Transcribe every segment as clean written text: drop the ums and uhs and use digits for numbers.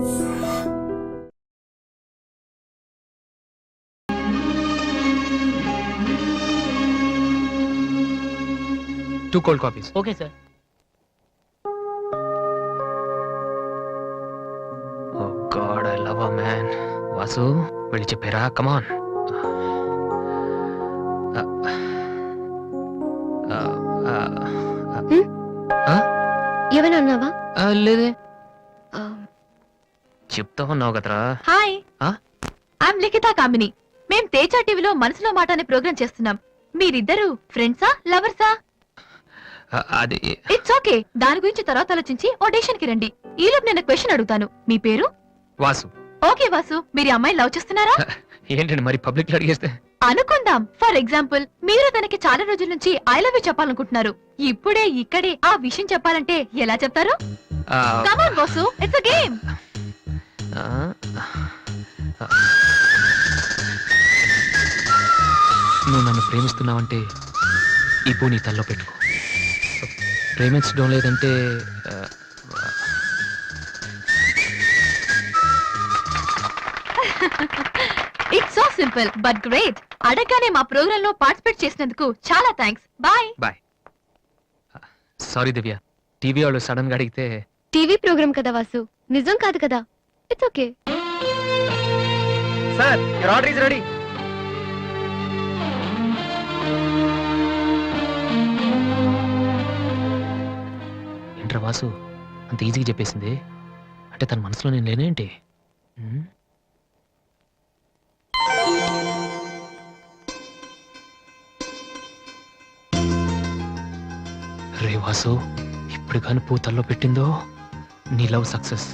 2 cold coffees. Okay sir. Oh God, I love her, man. Vasu వెళ్ళి చెప్పారా? కమాన్. ఏమైనా అన్నావా? లేదే, చెప్తా ఉన్నావు కదరా. హాయ్, ఐఎమ్ లిఖితా కామిని. మేం తేజ టీవీలో మనసులో మాట అనే ప్రోగ్రామ్ చేస్తున్నాం. మీరిద్దరు ఫ్రెండ్సా, లవర్సా? అది ఇట్స్ ఓకే, దాని గురించి తర్వాత ఆలోచించి ఆడిషన్ కి రండి. ఈలోపు నేను క్వశ్చన్ అడుగుతాను. మీ పేరు? వాసు. ఓకే వాసు, మీరు ఈ అమ్మాయిని లవ్ చేస్తున్నారా? ఏంటండి మరి పబ్లిక్ లో అడిగేస్తే? అనుకుందాం, ఫర్ ఎగ్జాంపుల్ మీరు తనకి చాలా రోజుల నుంచి ఐ లవ్ యూ చెప్పాలనుకుంటున్నారు. ఇప్పుడే ఇక్కడే ఆ విషయం చెప్పాలంటే ఎలా చెప్తారు? Come on Vasu, it's a game. నువ్వు నన్ను ప్రేమిస్తున్నావంటే ఈ పూ నీ తల్లో పెట్టుకో. ప్రేమించడం లేదంటే it's so simple but great. అడగగానే మా ప్రోగ్రామ్ లో పార్టిసిపేట్ చేసినందుకు చాలా థ్యాంక్స్. బాయ్. బాయ్. సారీ దివ్య, టీవీ వాళ్ళు సడన్ గా అడిగితే. టీవీ ప్రోగ్రామ్ కదా వాసు, నిజం కాదు కదా. It's okay. Sir, your order is ready. ఏంట్రా వాసు అంత ఈజీగా చెప్పేసింది? అంటే తన మనసులో నేను లేనేంటి? రే వాసు, ఇప్పుడు కానీ పూతల్లో పెట్టిందో నీ లవ్ సక్సెస్.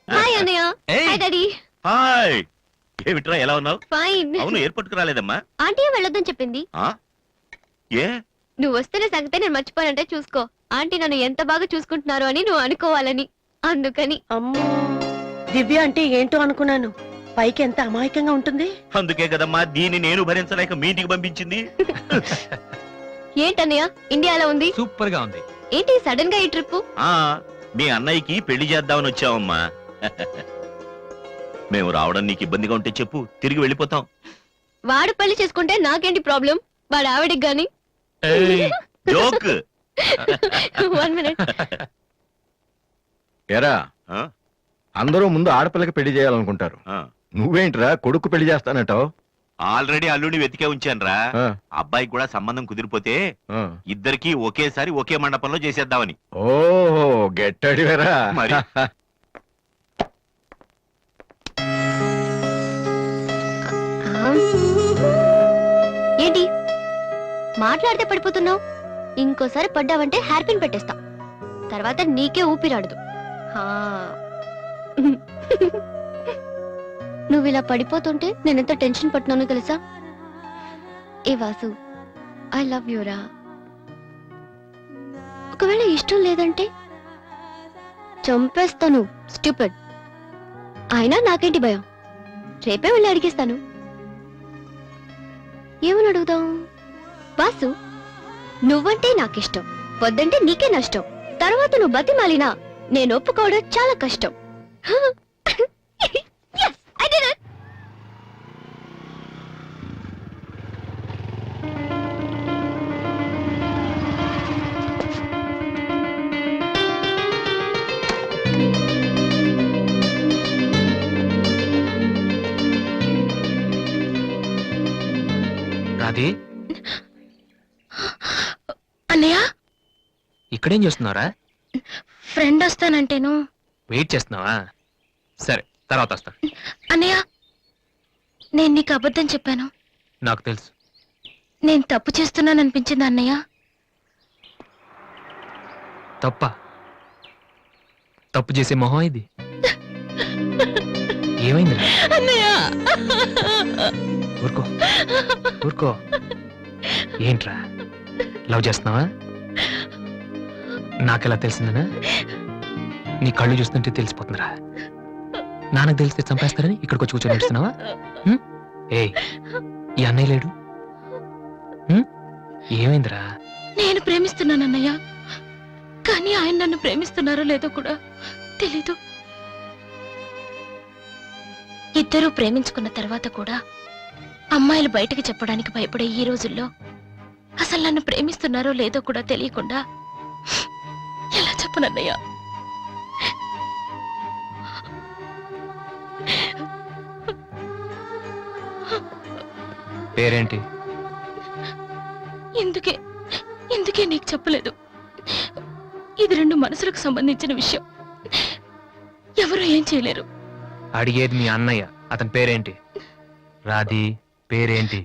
హాయ్ అన్నయ్య. Hi daddy. హాయ్. ఏమిట్రా, ఎలా ఉన్నావు? ఫైన్. అవును, ఎయిర్పోర్ట్ కు రాలేదమ్మా? ఆంటీ వెళ్ళొద్దని చెప్పింది. ఏ, నువ్వు వస్తున్న సంగతే నేను మర్చిపోయానంటే చూసుకో. ఆంటీ నన్ను ఎంత బాగా చూసుకుంటున్నారు అని నువ్వు అనుకోవాలని, అందుకని. అమ్మో, దివ్య అంటే ఏంటో అనుకున్నాను. పైకి ఎంత అమాయకంగా ఉంటుంది. అందుకే కదమ్మా దీన్ని నేను భరించలేక మీ ఇంటికి పంపించింది. ఏంటన్నయ్య, ఇండియా ఎలా ఉంది? సూపర్ గా ఉంది. ఏంటి సడన్ గా ఈ ట్రిప్? మీ అన్నయ్యకి పెళ్లి చేద్దామని వచ్చావమ్మా. మేము రావడం నీకు ఇబ్బందిగా ఉంటే చెప్పు, తిరిగి వెళ్ళిపోతాం. వాడు పెళ్లి చేసుకుంటే నాకేంటి ప్రాబ్లం? వాడు ఆవిడికి గాని. జోక్. 1 minute. ఎరా, అందరూ ముందు ఆడపిల్లకి పెళ్లి చేయాలనుకుంటారు. నువ్వేంట్రా కొడుకు పెళ్లి చేస్తానంటావు? ఆల్రెడీ అల్లుని వెతికే ఉంచానురా. అబ్బాయికి కూడా సంబంధం కుదిరిపోతే ఇద్దరికి ఒకేసారి ఒకే మండపంలో చేసేద్దామని. ఓహో, గెట్టడివేరా మరి. ఏంటి మాట్లాడితే పడిపోతున్నావు? ఇంకోసారి పడ్డావంటే హెయిర్ పిన్ పెట్టేస్తా. తర్వాత నీకే ఊపిరాడదు. నువ్వు ఇలా పడిపోతుంటే నేనెంత టెన్షన్ పడుతున్నానో తెలుసా? ఏ వాసు, ఐ లవ్ యూరా. ఒకవేళ ఇష్టం లేదంటే చంపేస్తాను. స్టూపిడ్. అయినా నాకేంటి భయం? రేపే వెళ్ళి అడిగేస్తాను. ఏమని అడుగుదాం? వాసు, నువ్వంటే నాకిష్టం, వద్దంటే నీకే నష్టం. తర్వాత నువ్వు బతిమాలినా నేను ఒప్పుకోవడం చాలా కష్టం. Yes, I did it. Radhe, అన్నయ్య, ఇక్కడేం చేస్తున్నారా? ఫ్రెండ్ వస్తానంటేను. వెయిట్ చేస్తున్నావా? సరే, తర్వాత వస్తా. అన్నయ్య, నేను నీకు అబద్ధం చెప్పాను. నాకు తెలుసు. నేను తప్పు చేస్తున్నాను అనిపించింది అన్నయ్య. తప్ప? తప్పు చేసే మొహం ఇది. ఏమైందిరా? అన్నయ్య, ఊరుకో ఊరుకో. ఏంట్రా, లవ్ చేస్తున్నావా? నాకెలా తెలిసిందనా? నీ కళ్ళు చూస్తుంటే తెలిసిపోతుందిరా. నాన్నకు తెలిస్తే చంపేస్తారని ఇక్కడికి వచ్చి కూర్చొని నడుస్తున్నావా? ఏ ఈ అన్నయ్య లేడు? ఏమైందిరా? నేను ప్రేమిస్తున్నానన్నయ్య, కానీ ఆయన నన్ను ప్రేమిస్తున్నారో లేదో కూడా తెలీదు. ఇద్దరూ ప్రేమించుకున్న తర్వాత కూడా అమ్మాయిలు బయటకు చెప్పడానికి భయపడే ఈ రోజుల్లో అసలు నన్ను ప్రేమిస్తున్నారో లేదో కూడా తెలియకుండా ఎలా చెప్పనన్నయ్య? పేరేంటి? ఎందుకే నీకు చెప్పలేదు. ఇది రెండు మనసులకు సంబంధించిన విషయం, ఎవరు ఏం చేయలేరు. అడిగేది మీ అన్నయ్య, అతని పేరేంటి? రాధి పేరేంటి?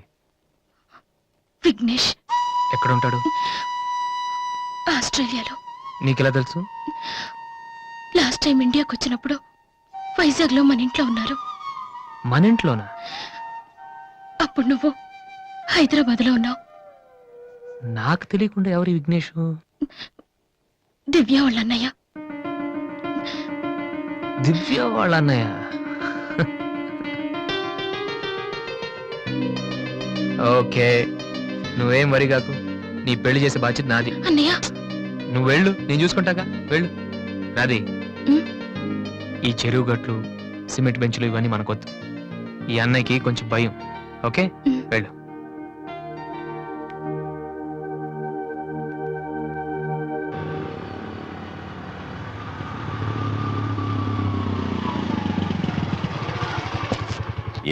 విఘ్నేష్. ఎక్కడుంటాడు? ఆస్ట్రేలియాలో. నీకెలా తెలుసు? లాస్ట్ టైం ఇండియాకి వచ్చినప్పుడు వైజాగ్ లో మన ఇంట్లో ఉన్నారు. మన ఇంట్లోనా? అప్పుడు నువ్వు హైదరాబాద్ లో ఉన్నావు. నాకు తెలియకుండా ఎవరి విఘ్నేష్? దివ్య వాళ్ళ అన్నయ్య. దివ్య వాళ్ళ అన్నయ్య. ఓకే, నువ్వేం వరి కాకు, నీ పెళ్లి చేసే బాధ్యత నాది. అన్నయ్య నువ్వు వెళ్ళు, నేను చూసుకుంటాగా. వెళ్ళు రాది. ఉమ్. ఈ చెరువు గట్లు, సిమెంట్ బెంచ్లు ఇవన్నీ మనకొద్దు. ఈ అన్నయ్యకి కొంచెం భయం. Okay, um. వెళ్ళు.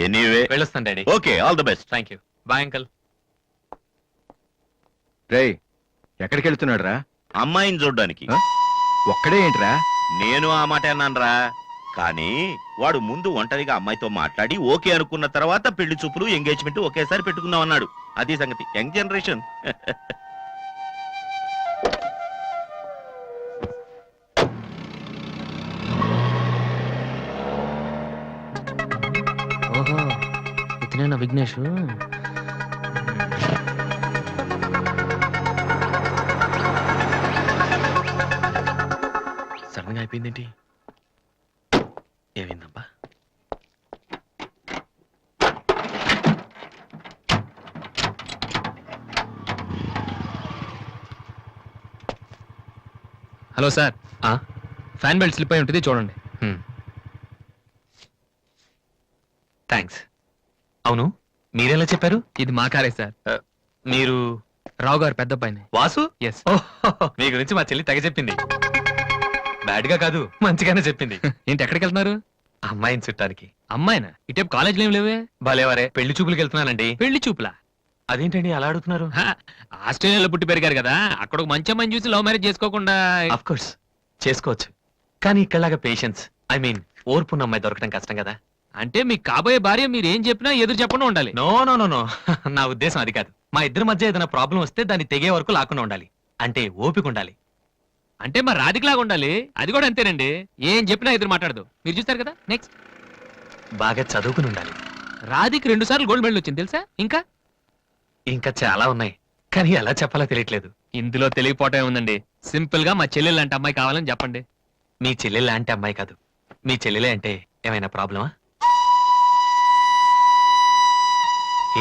ఎనీవే వెళ్ళొస్తాను daddy. Okay, all the best. Thank you. Bye uncle. రేయ్, ఎక్కడికి వెళ్తున్నాడు రా? అమ్మాయిని చూడ్డానికి. ఒక్కడే ఏంట్రా? నేను ఆ మాట అన్నానురా, కానీ వాడు ముందు ఒంటరిగా అమ్మాయితో మాట్లాడి ఓకే అనుకున్న తర్వాత పెళ్లి చూపులు ఎంగేజ్మెంట్ ఒకేసారి పెట్టుకుందాం అన్నాడు. అది సంగతి. Young generation. ఓహో, ఇతనేనా విఘ్నేష్? సడన్ గా అయిపోయిందేంటి? ఏమైందబ్బా? Hello sir, fan belt slip అయి ఉంటుంది, చూడండి. థ్యాంక్స్. అవును, మీరెలా చెప్పారు? ఇది మా కారే సార్. మీరు రావు గారు పెద్ద పైన. వాసు? ఎస్. మీ గురించి మా చెల్లి తెగ చెప్పింది. బ్యాడ్ గా కాదు, మంచిగానే చెప్పింది. ఏంటి, ఎక్కడికి వెళ్తున్నారు? అమ్మాయిని చుట్టానికి. అమ్మాయినా? ఇటేపు కాలేజీలో ఏం లేవే? భలేవారే, పెళ్లి చూపులకు వెళ్తున్నానండి. పెళ్లి చూపులా? అదేంటండి అలా అడుగుతున్నారు? ఆస్ట్రేలియాలో పుట్టి పెరిగారు కదా, అక్కడ ఒక మంచి అమ్మాయిని చూసి లవ్ మ్యారేజ్ చేసుకోకుండా? అఫ్ కోర్స్ చేసుకోవచ్చు, కానీ ఇక్కడలాగా పేషెన్స్, ఐ మీన్ ఓర్పున్న అమ్మాయి దొరకడం కష్టం కదా. అంటే మీకు కాబోయే భార్య మీరు ఏం చెప్పినా ఎదురు చెప్పకుండా ఉండాలి? నో నో నో నో, నా ఉద్దేశం అది కాదు. మా ఇద్దరి మధ్య ఏదైనా ప్రాబ్లం వస్తే దాన్ని తెగే వరకు లాకుండా ఉండాలి. అంటే ఓపిక ఉండాలి. అంటే మరి రాధికలాగా ఉండాలి. అది కూడా అంతేనండి, ఏం చెప్పినా ఎదురు మాట్లాడదు. మీరు చూస్తారు కదా. నెక్స్ట్, బాగా చదువుకుని ఉండాలి. రాధికి 2 సార్లు గోల్డ్ మెడల్ వచ్చింది తెలుసా? ఇంకా ఇంకా చాలా ఉన్నాయి, కానీ ఎలా చెప్పాలో తెలియట్లేదు. ఇందులో తెలియపోవటం ఉందండి. సింపుల్ గా మా చెల్లెలు లాంటి అమ్మాయి కావాలని చెప్పండి. మీ చెల్లె లాంటి అమ్మాయి కాదు, మీ చెల్లెలే అంటే ఏమైనా ప్రాబ్లమా?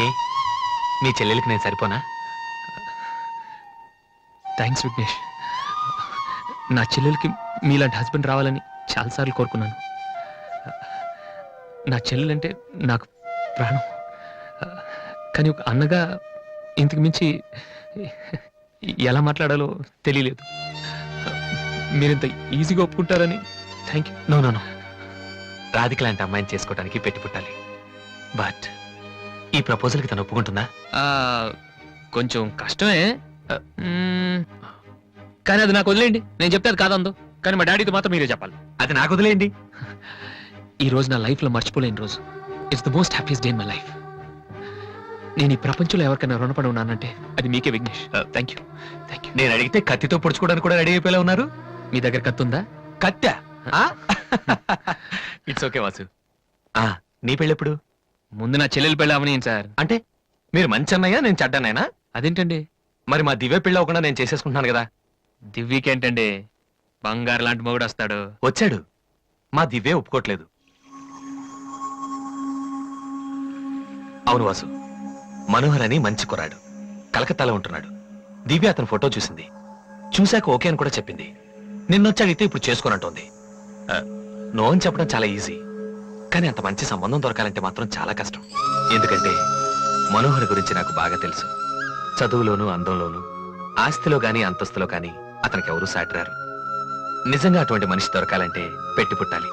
ఏ, మీ చెల్లెలకి నేను సరిపోనా? థ్యాంక్స్ విఘ్నేష్. నా చెల్లెలకి మీలాంటి హస్బెండ్ రావాలని చాలాసార్లు కోరుకున్నాను. నా చెల్లెలంటే నాకు ప్రాణం. కానీ ఒక అన్నగా ఇంతకు మించి ఎలా మాట్లాడాలో తెలియలేదు. మీరింత ఈజీగా ఒప్పుకుంటారని thank you. No no no, Radhika లాంటి అమ్మాయిని చేసుకోవడానికి పెట్టి పుట్టాలి. బట్ ఈ ప్రపోజల్కి తను ఒప్పుకుంటుందా? కొంచెం కష్టమే, కానీ అది నాకు వదిలేయండి. నేను చెప్తే అది కాదందో, కానీ మా డాడీతో మాత్రం మీరే చెప్పాలి. అది నాకు వదిలేయండి. ఈ రోజు నా లైఫ్లో మర్చిపోలేని రోజు. It's the most happiest day in my life. నేను ఈ ప్రపంచంలో ఎవరికైనా రుణపడి ఉన్నానంటే అది మీకే Vignesh. Thank you. Thank you. నేను అడిగితే కత్తితో పొడుచుకోవడానికి కూడా రెడీ అయిపోయేలా ఉన్నారు. మీ దగ్గర కత్తుందా? కత్తా? It's okay Vasu. నీ పెళ్ళెప్పుడు? ముందు నా చెల్లెలు పెళ్ళి అవనీయండి సార్. అంటే మీరు మంచి అన్నయ్య, నేను చెడ్డన్నయ్యనా? అదేంటండి? మరి మా దివ్య పెళ్ళి అవ్వకుండా నేను చేసేసుకుంటున్నాను కదా. దివ్యకేంటండి, బంగారు లాంటి మొగుడు వస్తాడు. వచ్చాడు. మా దివ్య ఒప్పుకోట్లేదు. అవును వాసు, మనోహర్ అని మంచి కుర్రాడు, కలకత్తాలో ఉంటున్నాడు. దివ్య అతని ఫోటో చూసింది. చూశాక ఓకే అని కూడా చెప్పింది. నిన్నొచ్చి అడిగితే ఇప్పుడు చేసుకోనంటోంది. నో అని చెప్పడం చాలా ఈజీ, కానీ అంత మంచి సంబంధం దొరకాలంటే మాత్రం చాలా కష్టం. ఎందుకంటే మనోహర్ గురించి నాకు బాగా తెలుసు. చదువులోను, అందంలోను, ఆస్తిలో గాని అంతస్తులో గాని అతనికి ఎవరూ సాటిరారు. నిజంగా అటువంటి మనిషి దొరకాలంటే పెట్టి పుట్టాలి.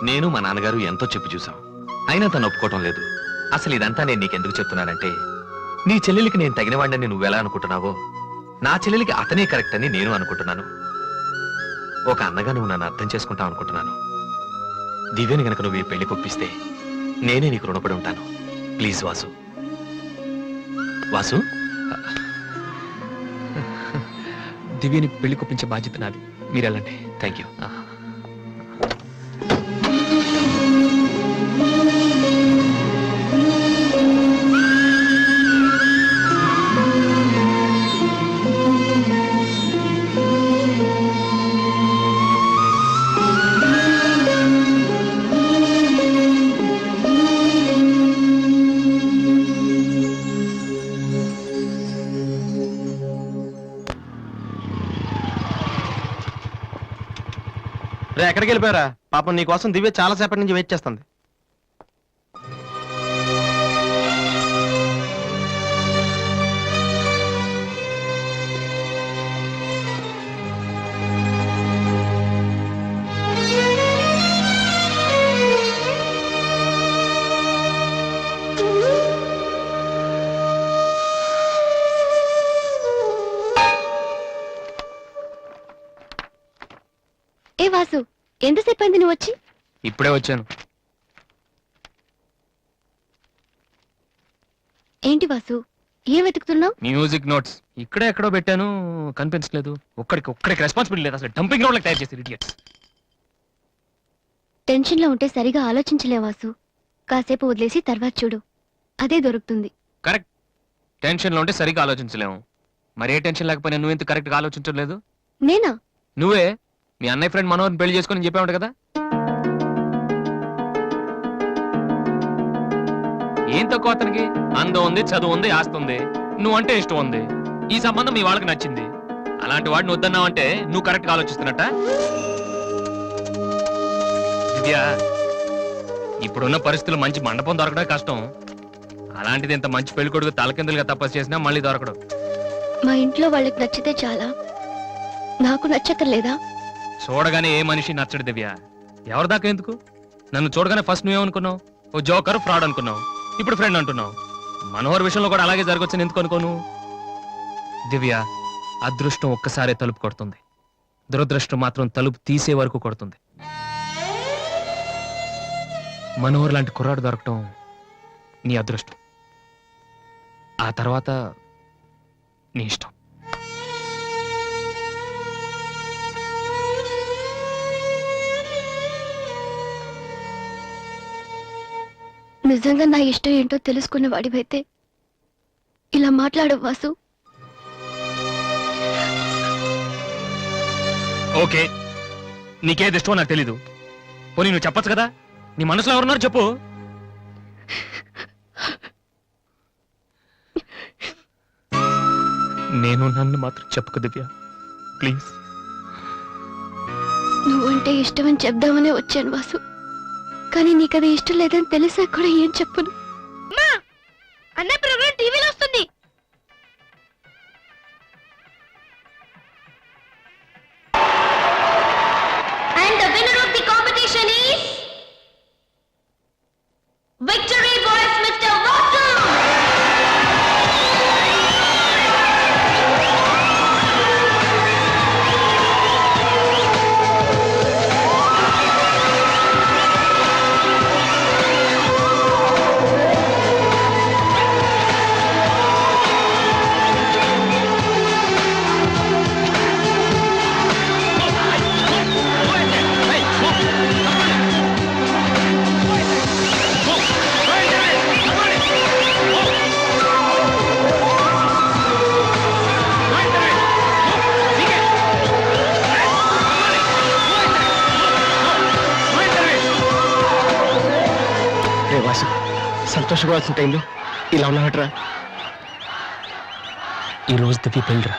నేను మా నాన్నగారు ఎంతో చెప్పి చూసాం, అయినా తను ఒప్పుకోవటం లేదు. అసలు ఇదంతా నేను నీకెందుకు చెప్తున్నానంటే, నీ చెల్లెలికి నేను తగినవాడిని నువ్వెలా అనుకుంటున్నావో, నా చెల్లెలికి అతనే కరెక్ట్ అని నేను అనుకుంటున్నాను. ఒక అన్నగా నువ్వు నన్ను అర్థం చేసుకుంటావు అనుకుంటున్నాను. దివ్యని గనక నువ్వు ఈ పెళ్లి కొప్పిస్తే నేనే నీకు రుణపడి ఉంటాను. ప్లీజ్ వాసు. వాసు, దివ్యని పెళ్లి కొప్పించే బాధ్యత నాది. మీరు వెళ్ళండి. Thank you. రే, ఎక్కడికి వెళ్ళిపోయారా? పాపం నీకోసం దివ్య చాలా సేపటి నుంచి వెయిట్ చేస్తుంది. ఏ వాసు, ఎంతసేపు అయింది నువ్వు వచ్చి? ఇప్పుడే వచ్చాను. ఏంటి వాసు, ఏం వెతుకుతున్నావు? మ్యూజిక్ నోట్స్ ఇక్కడే ఎక్కడో పెట్టాను, కనిపించలేదు. ఒక్కడికి రెస్పాన్సిబిలిటీ లేదు. అసలు డంపింగ్ గ్రౌండ్ తయారు చేసి ఇడియట్స్. టెన్షన్ లో ఉంటే సరిగా ఆలోచించలే వాసు. కాసేపు వదిలేసి తర్వాత చూడు, అదే దొరుకుతుంది. కరెక్ట్. టెన్షన్ లో ఉంటే సరిగ్గా ఆలోచించలేము. మరి ఏ టెన్షన్ లేకపోయినా నువ్వు ఎంత కరెక్ట్ గా ఆలోచించలేదు? నేనా? నువ్వే మీ అన్నయ్య ఫ్రెండ్ మనోహర్ని పెళ్లి చేసుకొని చెప్పావు కదా. ఏం తక్కువ అతనికి? అందం ఉంది, చదువు ఉంది, ఆస్తి ఉంది, నువ్వంటే ఇష్టం ఉంది. ఈ సంబంధం మీ వాళ్ళకి నచ్చింది. అలాంటి వాడిని వద్దన్నావు అంటే నువ్వు కరెక్ట్ గా ఆలోచిస్తున్నట్ట. దివ్య, ఇప్పుడున్న పరిస్థితులు మంచి మండపం దొరకడం కష్టం. అలాంటిది ఇంత మంచి పెళ్లి కొడుకు తలకిందులుగా తపస్సు చేసినా మళ్ళీ దొరకడం. మా ఇంట్లో వాళ్ళకి నచ్చితే చాలా, నాకు నచ్చక్కర్లేదా? చూడగానే ఏ మనిషి నచ్చడు దివ్య. ఎవరి దాకా ఎందుకు? నన్ను చూడగానే ఫస్ట్ నువ్వేమనుకున్నావు? ఓ జోకర్, ఫ్రాడ్ అనుకున్నావు. ఇప్పుడు ఫ్రెండ్ అంటున్నావు. మనోహర్ విషయంలో కూడా అలాగే జరగొచ్చని ఎందుకు అనుకోను? దివ్య, అదృష్టం ఒక్కసారే తలుపు కొడుతుంది, దురదృష్టం మాత్రం తలుపు తీసే వరకు కొడుతుంది. మనోహర్ లాంటి కుర్రాడు దొరకటం నీ అదృష్టం. ఆ తర్వాత నీ ఇష్టం. నిజంగా నా ఇష్టం ఏంటో తెలుసుకున్న వాడివైతే ఇలా మాట్లాడవు వాసు. ఓకే, నీకేది ఇష్టమో నాకు తెలీదు. పోనీ నువ్వు చెప్పొచ్చు కదా. నీ మనసులో ఎవరున్నారు చెప్పు. నేను నన్ను మాత్రం చెప్పుకో దివ్య, ప్లీజ్. నువ్వంటే ఇష్టమని చెప్దామనే వచ్చాను వాసు, కానీ నీకది ఇష్టం లేదని తెలిసాక కూడా ఏం చెప్పను. అన్న ప్రోగ్రామ్ టీవీలో వస్తుంది. And the winner of the competition is Victory Boys Mr. Vasu. Vasu సంతోషంగా వచ్చిన టైంలో ఇలా ఉన్నావట్రా. ఈ రోజు దివ్య పెళ్ళిరా.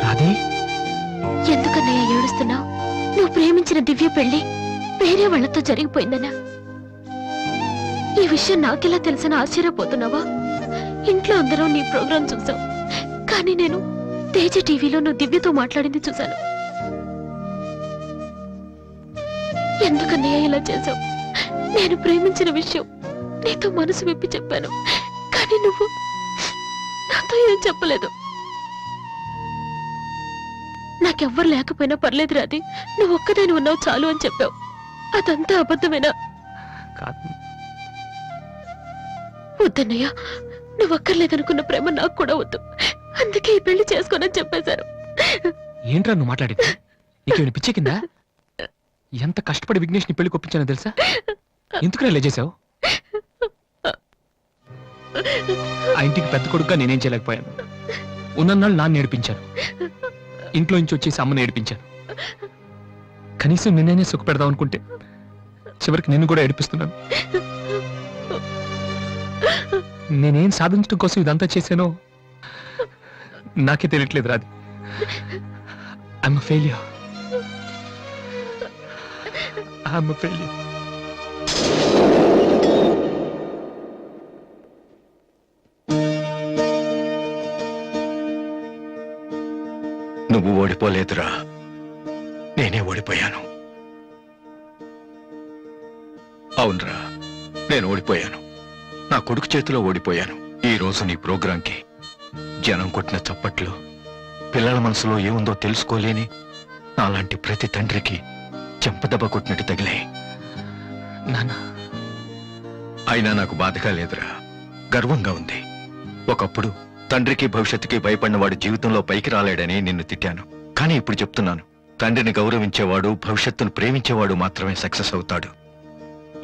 రాధే, ఎందుకన్నయ్య ఏడుస్తున్నావు? నువ్వు ప్రేమించిన దివ్య పెళ్లి వేరే వాళ్లతో జరిగిపోయిందనా? ఈ విషయం నాకెలా తెలిసిన ఆశ్చర్యపోతున్నావా? ఇంట్లో అందరం నీ ప్రోగ్రాం చూసాం, కానీ నేను తేజ టీవీలో నువ్వు దివ్యతో మాట్లాడింది చూశాను. ఎందుకన్నయ్య ఇలా చేశావు? నేను ప్రేమించిన విషయం నీతో మనసు విప్పి చెప్పాను, కానీ నువ్వు నాతో ఏం చెప్పలేదు. నాకెవ్వరు లేకపోయినా పర్లేదు రాది, నువ్వు ఒక్కదాని ఉన్నావు చాలు అని చెప్పావు. అదంతా అబద్ధమేనా? కాదు. వద్దన్నయ్య, నువ్వు అక్కర్లేదనుకున్న ప్రేమ నాకు కూడా వద్దు. అందుకే ఈ పెళ్లి చేసుకోనని చెప్పేశారు. ఏంట్రా నువ్వు మాట్లాడింది? నీకేమైనా పిచ్చే కిందా? ఎంత కష్టపడి విఘ్నేష్ ని పెళ్లి కొప్పించానో తెలుసా? ఎందుకు ఇలా చేసావు? ఆ ఇంటికి పెద్ద కొడుకుగా నేనేం చేయలేకపోయాను. ఉన్నన్నాళ్ళు నాన్న నేర్పించాను, ఇంట్లో నుంచి వచ్చేసి అమ్మని ఏడిపించాను. కనీసం నిన్నే సుఖ పెడదాం అనుకుంటే చివరికి నిన్ను కూడా ఏడిపిస్తున్నాను. నేనేం సాధించడం కోసం ఇదంతా చేశానో నాకే తెలియట్లేదు రాది. I'm failure. I'm failure. నువ్వు ఓడిపోలేదురా, నేనే ఓడిపోయాను. అవునరా, నేను ఓడిపోయాను. నా కొడుకు చేతిలో ఓడిపోయాను. ఈ రోజు నీ ప్రోగ్రాంకి జనం కొట్టిన చప్పట్లు, పిల్లల మనసులో ఏముందో తెలుసుకోలేని నాలాంటి ప్రతి తండ్రికి చెంపదెబ్బ కొట్టినట్టు తగిలాయి. నాన్న, అయినా నాకు బాధగా లేదురా, గర్వంగా ఉంది. ఒకప్పుడు తండ్రికి భవిష్యత్తుకి భయపడిన వాడు జీవితంలో పైకి రాలేడని నిన్ను తిట్టాను. కానీ ఇప్పుడు చెప్తున్నాను, తండ్రిని గౌరవించేవాడు, భవిష్యత్తును ప్రేమించేవాడు మాత్రమే సక్సెస్ అవుతాడు.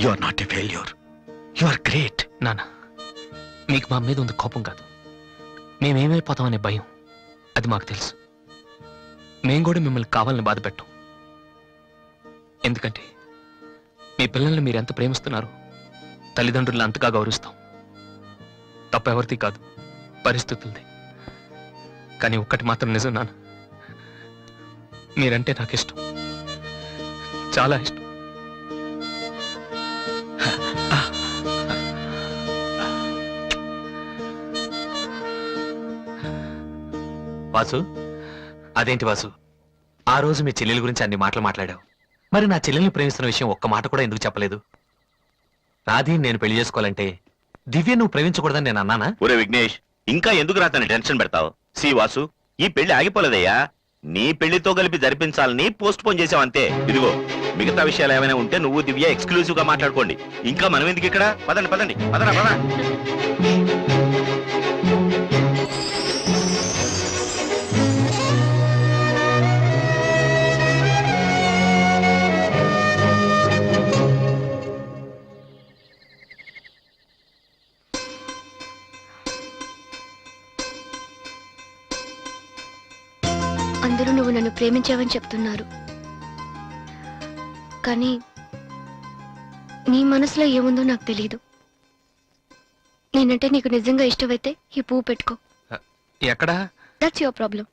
You are not a failure, you are great. నాన్న, మీకు మా మీద ఉంది కోపం కాదు, మేమేమైపోతామనే భయం. అది మాకు తెలుసు. మేం కూడా మిమ్మల్ని కావాలని బాధ పెట్టాం. ఎందుకంటే మీ పిల్లల్ని మీరు ఎంత ప్రేమిస్తున్నారు, తల్లిదండ్రులను అంతగా గౌరవిస్తాం. తప్పెవరిది కాదు, పరిస్థితులది. కానీ ఒక్కటి మాత్రం నిజం నాన్న, మీరంటే నాకు ఇష్టం, చాలా ఇష్టం. వాసు, అదేంటి వాసు, ఆ రోజు మీ చెల్లెల గురించి అన్ని మాటలు మాట్లాడావు. మరి నా చెల్లెల్ని ప్రేమిస్తున్న విషయం ఒక్క మాట కూడా ఎందుకు చెప్పలేదు? రాధి నేను పెళ్లి చేసుకోవాలంటే దివ్య నువ్వు ప్రేమించకూడదని నేను అన్నానా? ఒరే విఘ్నేష్, ఇంకా ఎందుకు రాతని టెన్షన్ పెడతావు? సి వాసు, ఈ పెళ్లి ఆగిపోలేదయ్యా. నీ పెళ్లితో కలిపి జరిపించాలని పోస్ట్ పోన్ చేసావంతే. ఇదిగో మిగతా విషయాలు ఏమైనా ఉంటే నువ్వు దివ్య ఎక్స్క్లూజివ్ గా మాట్లాడుకోండి. ఇంకా మనం ఎందుకు ఇక్కడ? పదండి పదండి, పదరా పద. అందరూ నువ్వు నన్ను ప్రేమించావని చెప్తున్నారు, కానీ నీ మనసులో ఏముందో నాకు తెలీదు. నేనంటే నీకు నిజంగా ఇష్టమైతే ఈ పువ్వు పెట్టుకో. ఎక్కడా? That's your problem.